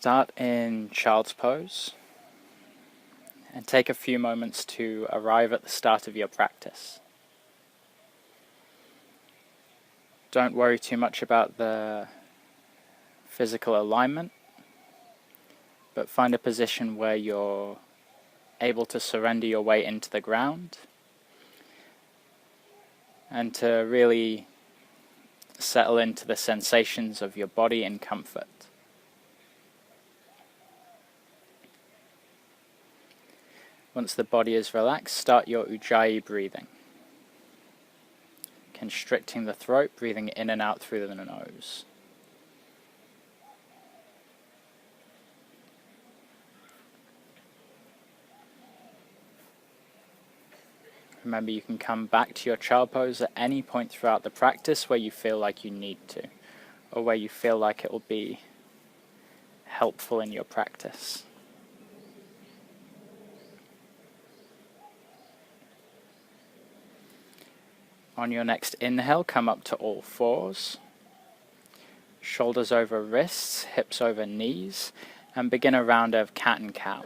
Start in child's pose and take a few moments to arrive at the start of your practice. Don't worry too much about the physical alignment, but find a position where you're able to surrender your weight into the ground and to really settle into the sensations of your body in comfort. Once the body is relaxed, start your Ujjayi breathing, constricting the throat, breathing in and out through the nose. Remember, you can come back to your child pose at any point throughout the practice where you feel like you need to, or where you feel like it will be helpful in your practice. On your next inhale, come up to all fours, shoulders over wrists, hips over knees, and begin a round of cat and cow.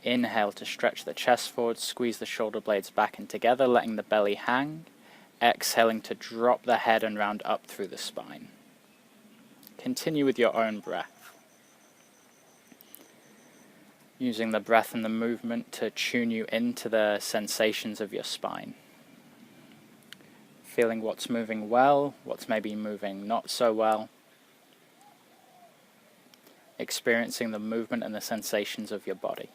Inhale to stretch the chest forward, squeeze the shoulder blades back and together, letting the belly hang. Exhaling to drop the head and round up through the spine. Continue with your own breath, using the breath and the movement to tune you into the sensations of your spine. Feeling what's moving well, what's maybe moving not so well. Experiencing the movement and the sensations of your body.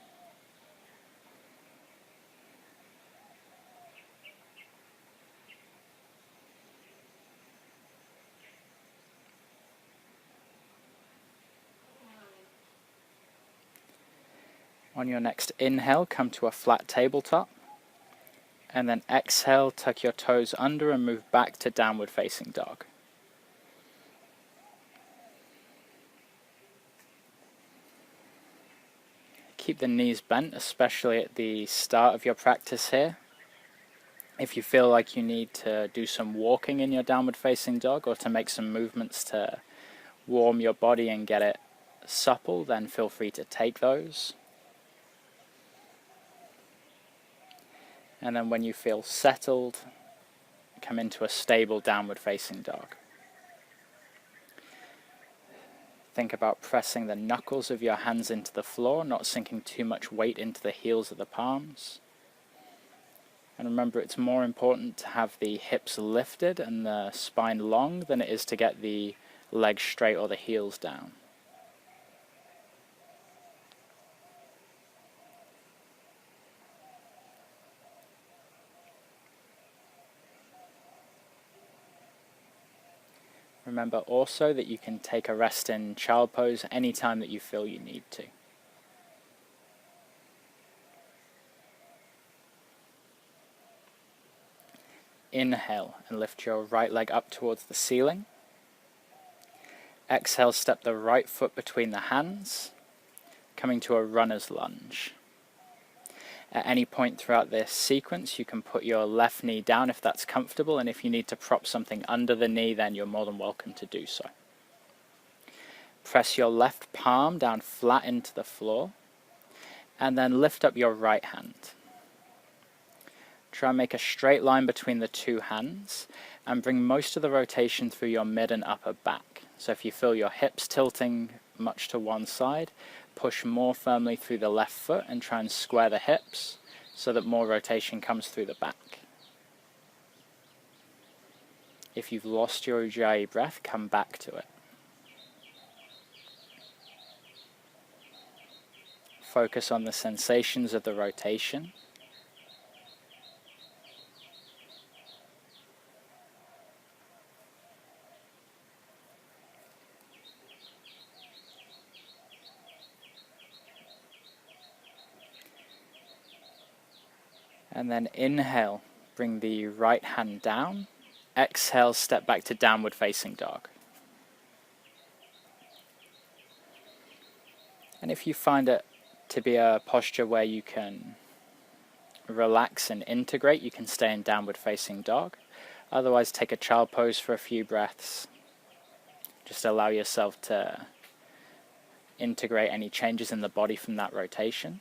On your next inhale, come to a flat tabletop. And then exhale, tuck your toes under and move back to downward facing dog. Keep the knees bent, especially at the start of your practice here. If you feel like you need to do some walking in your downward facing dog or to make some movements to warm your body and get it supple, then feel free to take those. And then when you feel settled, come into a stable downward facing dog. Think about pressing the knuckles of your hands into the floor, not sinking too much weight into the heels of the palms. And remember, it's more important to have the hips lifted and the spine long than it is to get the legs straight or the heels down. Remember also that you can take a rest in child pose anytime that you feel you need to. Inhale and lift your right leg up towards the ceiling. Exhale, step the right foot between the hands, coming to a runner's lunge. At any point throughout this sequence, you can put your left knee down if that's comfortable, and if you need to prop something under the knee, then you're more than welcome to do so. Press your left palm down flat into the floor, and then lift up your right hand. Try and make a straight line between the two hands, and bring most of the rotation through your mid and upper back. So if you feel your hips tilting much to one side, push more firmly through the left foot and try and square the hips so that more rotation comes through the back. If you've lost your Ujjayi breath, come back to it. Focus on the sensations of the rotation. And then inhale, bring the right hand down. Exhale, step back to downward facing dog. And if you find it to be a posture where you can relax and integrate, you can stay in downward facing dog. Otherwise, take a child pose for a few breaths. Just allow yourself to integrate any changes in the body from that rotation.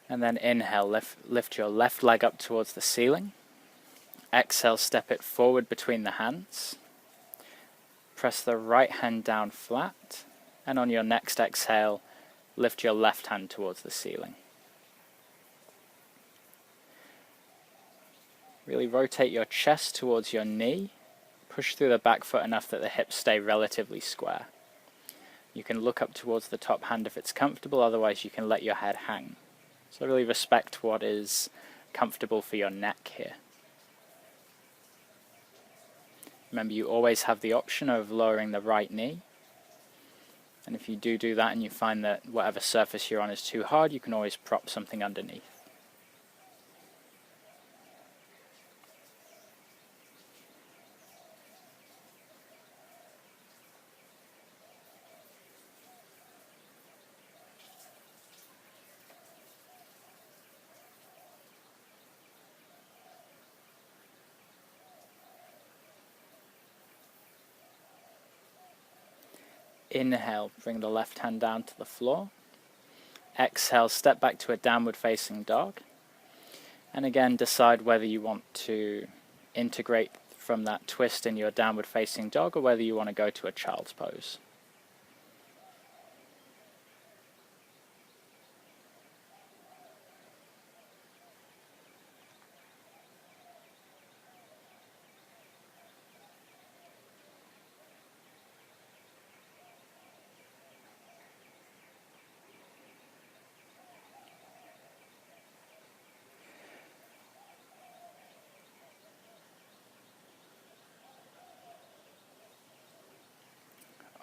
And then inhale, lift your left leg up towards the ceiling. Exhale, step it forward between the hands. Press the right hand down flat, and on your next exhale, lift your left hand towards the ceiling. Really rotate your chest towards your knee. Push through the back foot enough that the hips stay relatively square. You can look up towards the top hand if it's comfortable, otherwise you can let your head hang. So really respect what is comfortable for your neck here. Remember, you always have the option of lowering the right knee. And if you do that and you find that whatever surface you're on is too hard, you can always prop something underneath. Inhale, bring the left hand down to the floor. Exhale, step back to a downward facing dog. And again, decide whether you want to integrate from that twist in your downward facing dog or whether you want to go to a child's pose.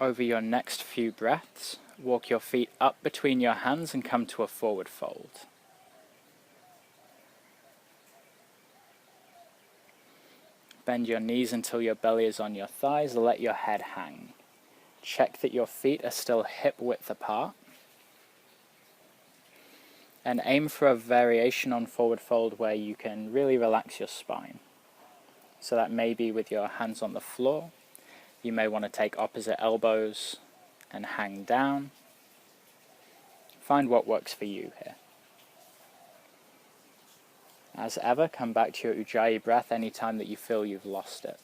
Over your next few breaths, walk your feet up between your hands and come to a forward fold. Bend your knees until your belly is on your thighs, let your head hang. Check that your feet are still hip width apart. And aim for a variation on forward fold where you can really relax your spine. So that may be with your hands on the floor. You may want to take opposite elbows and hang down. Find what works for you here. As ever, come back to your Ujjayi breath anytime that you feel you've lost it.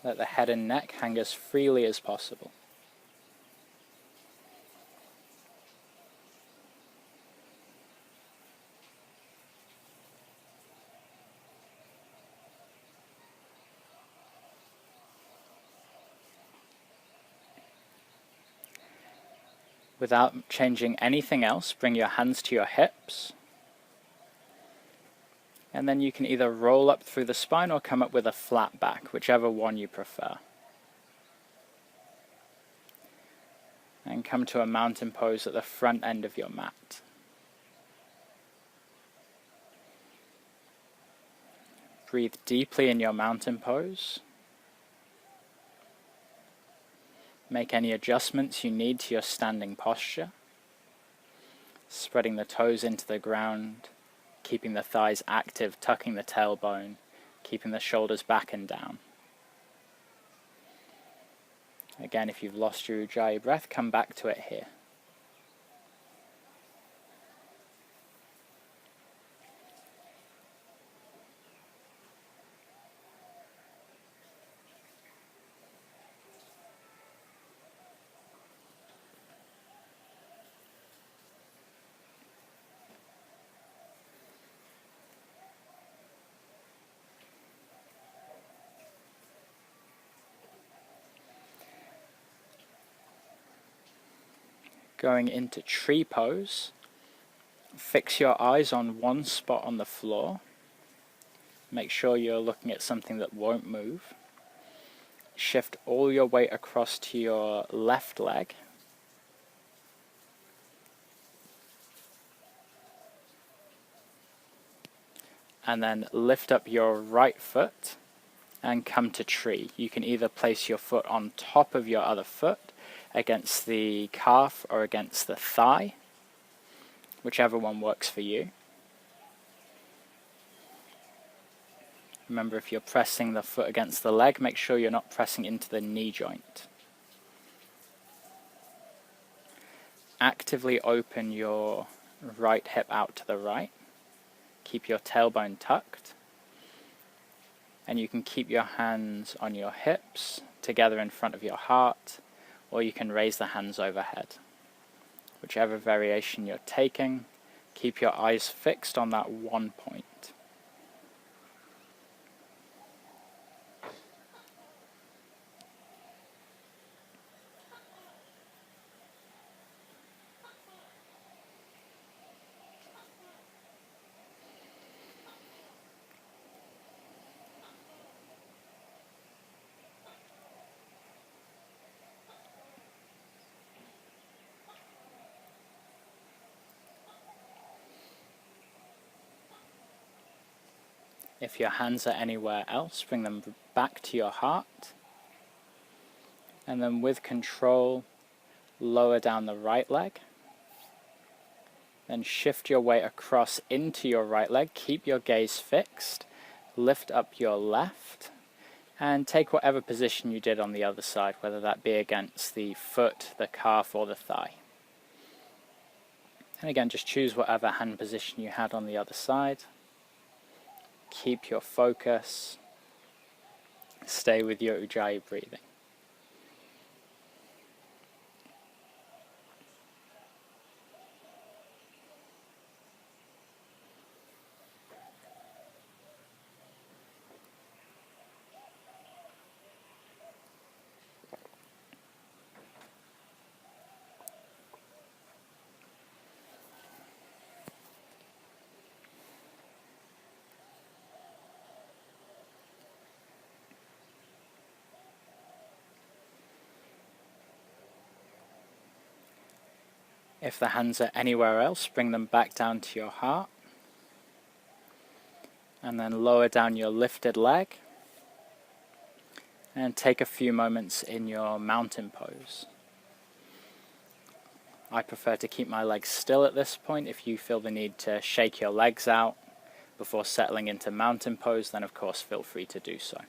Let the head and neck hang as freely as possible. Without changing anything else, bring your hands to your hips. And then you can either roll up through the spine or come up with a flat back, whichever one you prefer. And come to a mountain pose at the front end of your mat. Breathe deeply in your mountain pose. Make any adjustments you need to your standing posture. Spreading the toes into the ground, keeping the thighs active, tucking the tailbone, keeping the shoulders back and down. Again, if you've lost your Ujjayi breath, come back to it here. Going into tree pose, fix your eyes on one spot on the floor. Make sure you're looking at something that won't move. Shift all your weight across to your left leg. and then lift up your right foot and come to tree. You can either place your foot on top of your other foot, against the calf or against the thigh, whichever one works for you. Remember, if you're pressing the foot against the leg, make sure you're not pressing into the knee joint. Actively open your right hip out to the right. Keep your tailbone tucked. And you can keep your hands on your hips together in front of your heart, or you can raise the hands overhead. Whichever variation you're taking, keep your eyes fixed on that one point. If your hands are anywhere else, bring them back to your heart. And then with control, lower down the right leg. Then shift your weight across into your right leg. Keep your gaze fixed. Lift up your left. And take whatever position you did on the other side, whether that be against the foot, the calf, or the thigh. And again, just choose whatever hand position you had on the other side. Keep your focus. Stay with your Ujjayi breathing. If the hands are anywhere else, bring them back down to your heart. And then lower down your lifted leg. And take a few moments in your mountain pose. I prefer to keep my legs still at this point. If you feel the need to shake your legs out before settling into mountain pose, then of course feel free to do so.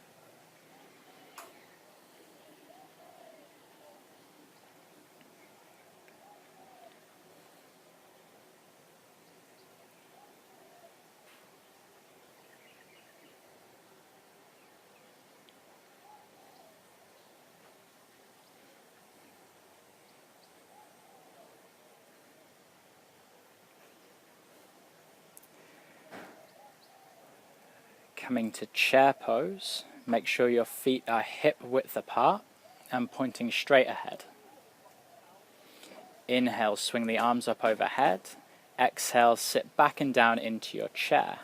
Coming to chair pose, make sure your feet are hip width apart and pointing straight ahead. Inhale, swing the arms up overhead. Exhale, sit back and down into your chair.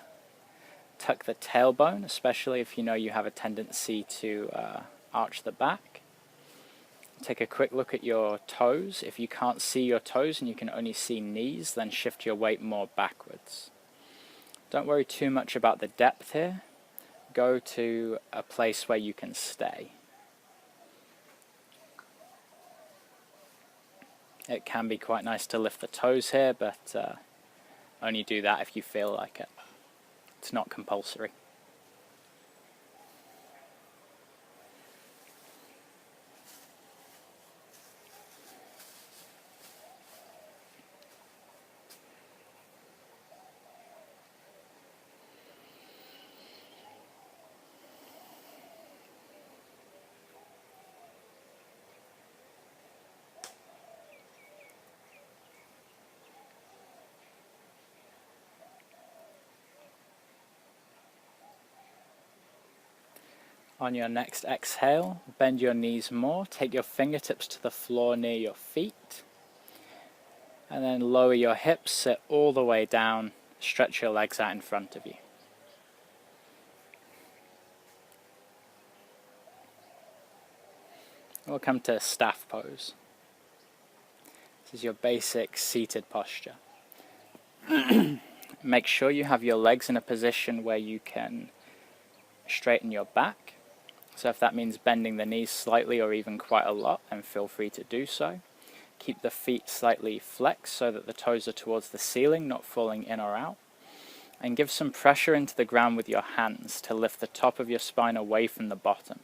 Tuck the tailbone, especially if you know you have a tendency to arch the back. Take a quick look at your toes. If you can't see your toes and you can only see knees, then shift your weight more backwards. Don't worry too much about the depth here. Go to a place where you can stay. It can be quite nice to lift the toes here, but only do that if you feel like it. It's not compulsory. On your next exhale, bend your knees more, take your fingertips to the floor near your feet, and then lower your hips, sit all the way down, stretch your legs out in front of you. We'll come to staff pose. This is your basic seated posture. Make sure you have your legs in a position where you can straighten your back. So if that means bending the knees slightly or even quite a lot, then feel free to do so. Keep the feet slightly flexed so that the toes are towards the ceiling, not falling in or out. And give some pressure into the ground with your hands to lift the top of your spine away from the bottom.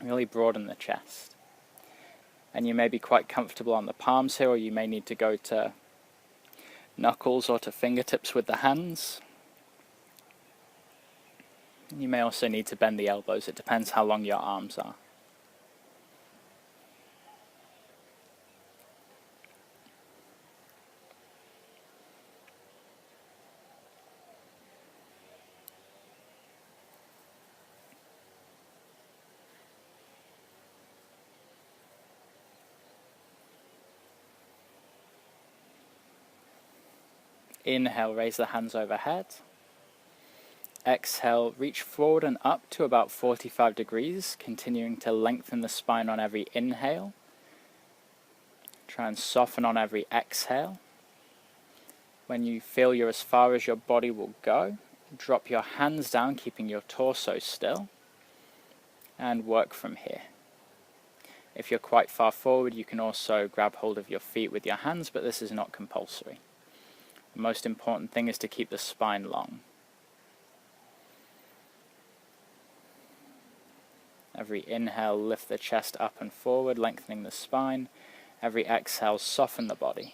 Really broaden the chest. And you may be quite comfortable on the palms here, or you may need to go to knuckles or to fingertips with the hands. You may also need to bend the elbows. It depends how long your arms are. Inhale, raise the hands overhead. Exhale, reach forward and up to about 45 degrees, continuing to lengthen the spine on every inhale. Try and soften on every exhale. When you feel you're as far as your body will go, drop your hands down, keeping your torso still, and work from here. If you're quite far forward, you can also grab hold of your feet with your hands, but this is not compulsory. The most important thing is to keep the spine long. Every inhale, lift the chest up and forward, lengthening the spine. Every exhale, soften the body.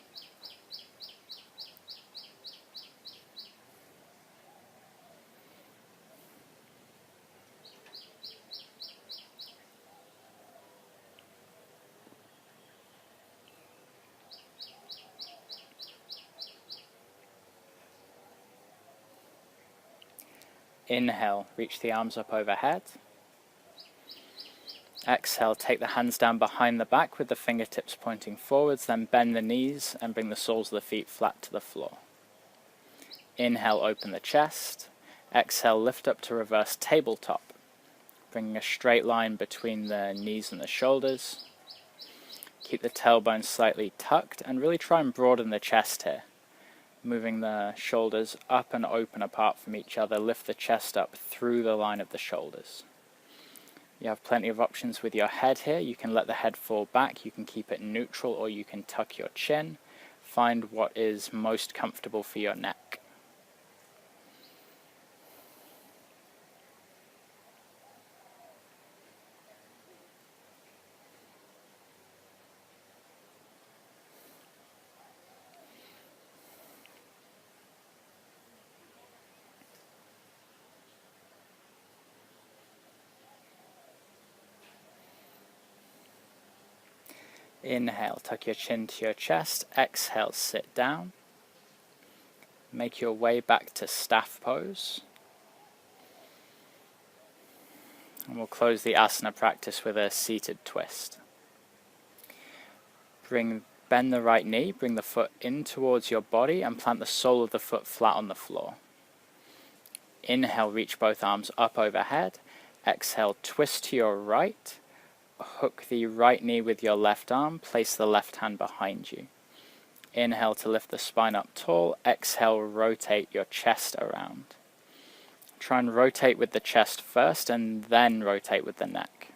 Inhale, reach the arms up overhead. Exhale, take the hands down behind the back with the fingertips pointing forwards, then bend the knees and bring the soles of the feet flat to the floor. Inhale, open the chest. Exhale, lift up to reverse tabletop, bringing a straight line between the knees and the shoulders. Keep the tailbone slightly tucked and really try and broaden the chest here. Moving the shoulders up and open apart from each other, lift the chest up through the line of the shoulders. You have plenty of options with your head here. You can let the head fall back, you can keep it neutral, or you can tuck your chin. Find what is most comfortable for your neck. Inhale, tuck your chin to your chest. Exhale, sit down. Make your way back to staff pose. And we'll close the asana practice with a seated twist. Bend the right knee, bring the foot in towards your body and plant the sole of the foot flat on the floor. Inhale, reach both arms up overhead. Exhale, twist to your right. Hook the right knee with your left arm, place the left hand behind you. Inhale to lift the spine up tall. Exhale, rotate your chest around. Try and rotate with the chest first and then rotate with the neck.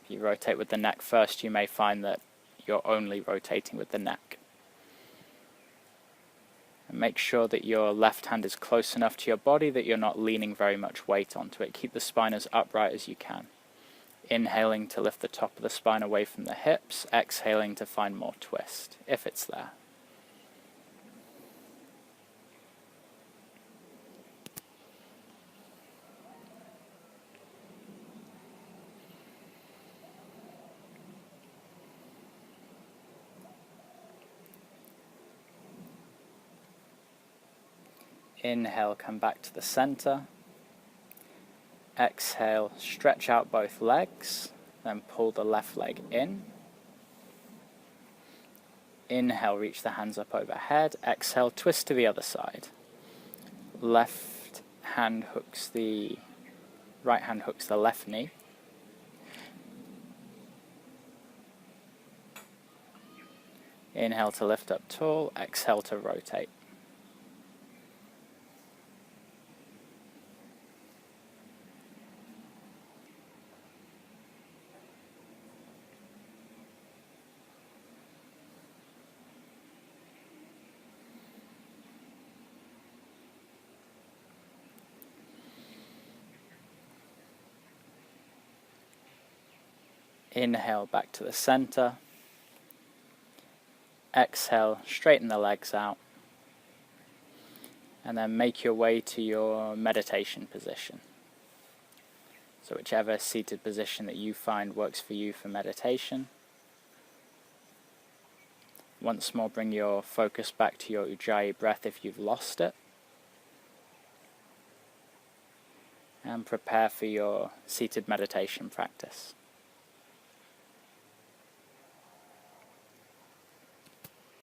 If you rotate with the neck first, you may find that you're only rotating with the neck. And make sure that your left hand is close enough to your body that you're not leaning very much weight onto it. Keep the spine as upright as you can. Inhaling to lift the top of the spine away from the hips, exhaling to find more twist, if it's there. Inhale, come back to the center. Exhale, stretch out both legs, then pull the left leg in. Inhale, reach the hands up overhead. Exhale, twist to the other side. Right hand hooks the left knee. Inhale to lift up tall, exhale to rotate. Inhale back to the center. Exhale, straighten the legs out. And then make your way to your meditation position. So whichever seated position that you find works for you for meditation. Once more, bring your focus back to your Ujjayi breath if you've lost it. And prepare for your seated meditation practice.